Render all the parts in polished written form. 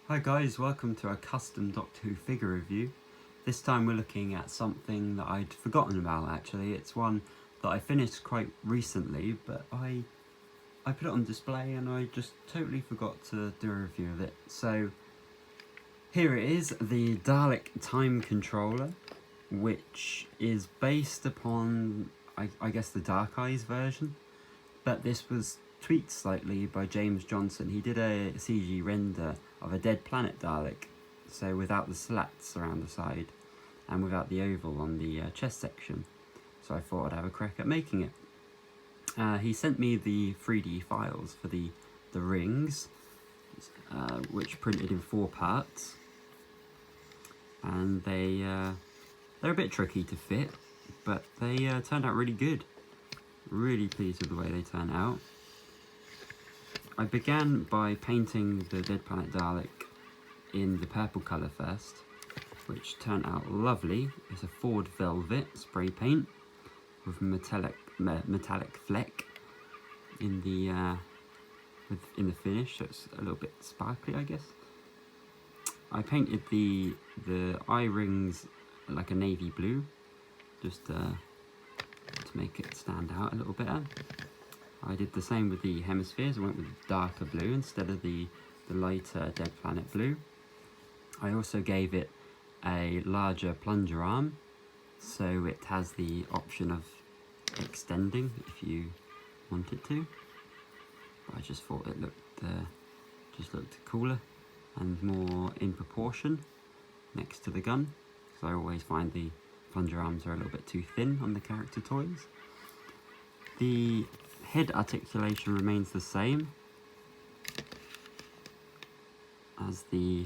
Hi guys, welcome to a custom Doctor Who figure review. This time we're looking at something that I'd forgotten about actually. It's one that I finished quite recently, but I put it on display and I just totally forgot to do a review of it. So here it is, the Dalek Time Controller, which is based upon, I guess, the Dark Eyes version, but this was tweaked slightly by James Johnson. He did a CG render of a dead planet Dalek, so without the slats around the side and without the oval on the chest section. So I thought I'd have a crack at making it. He sent me the 3D files for the rings, which printed in 4 parts, and they're a bit tricky to fit, but they turned out really good. Really pleased with the way they turned out. I began by painting the Dead Planet Dalek in the purple colour first, which turned out lovely. It's a Ford Velvet spray paint with metallic fleck in the finish, so it's a little bit sparkly, I guess. I painted the eye rings like a navy blue, just to make it stand out a little better. I did the same with the hemispheres. I went with the darker blue instead of the lighter Dead Planet blue. I also gave it a larger plunger arm, so it has the option of extending if you wanted to. But I just thought it looked cooler and more in proportion next to the gun, so I always find the plunger arms are a little bit too thin on the character toys. The head articulation remains the same as the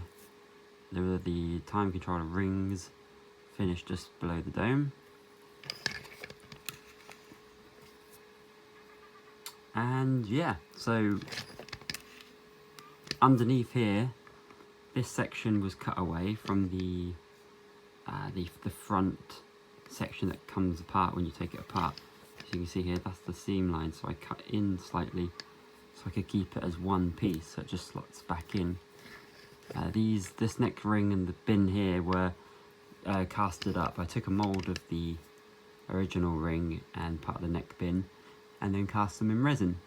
time controller rings finished just below the dome. And yeah, so underneath here, this section was cut away from the front section that comes apart when you take it apart. So you can see here, that's the seam line, so I cut in slightly so I could keep it as one piece, so it just slots back in. This neck ring and the bin here were casted up. I took a mould of the original ring and part of the neck bin and then cast them in resin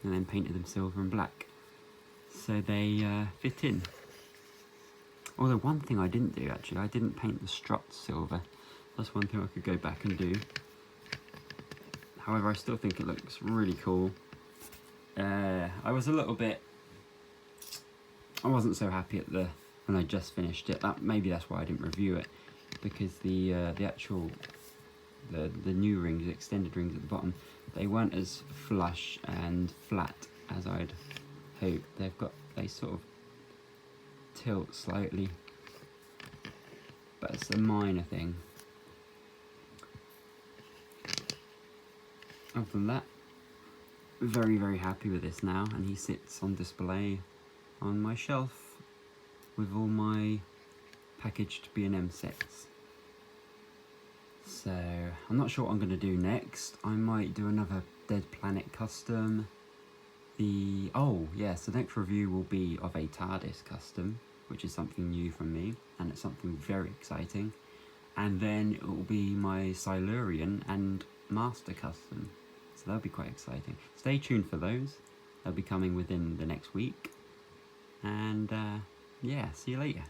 and then painted them silver and black, so they fit in. Although one thing I didn't do actually, I didn't paint the struts silver. That's one thing I could go back and do. However, I still think it looks really cool. I was a little bit... I wasn't so happy at when I just finished it. Maybe that's why I didn't review it, because the actual new rings, the extended rings at the bottom, they weren't as flush and flat as I'd hoped. They sort of tilt slightly, but it's a minor thing. Other than that, very, very happy with this now, and he sits on display on my shelf with all my packaged B&M sets. So, I'm not sure what I'm going to do next. I might do another Dead Planet custom. Oh yes, the next review will be of a TARDIS custom, which is something new from me, and it's something very exciting. And then it will be my Silurian and Master custom. So that'll be quite exciting. Stay tuned for those. They'll be coming within the next week. And yeah, see you later.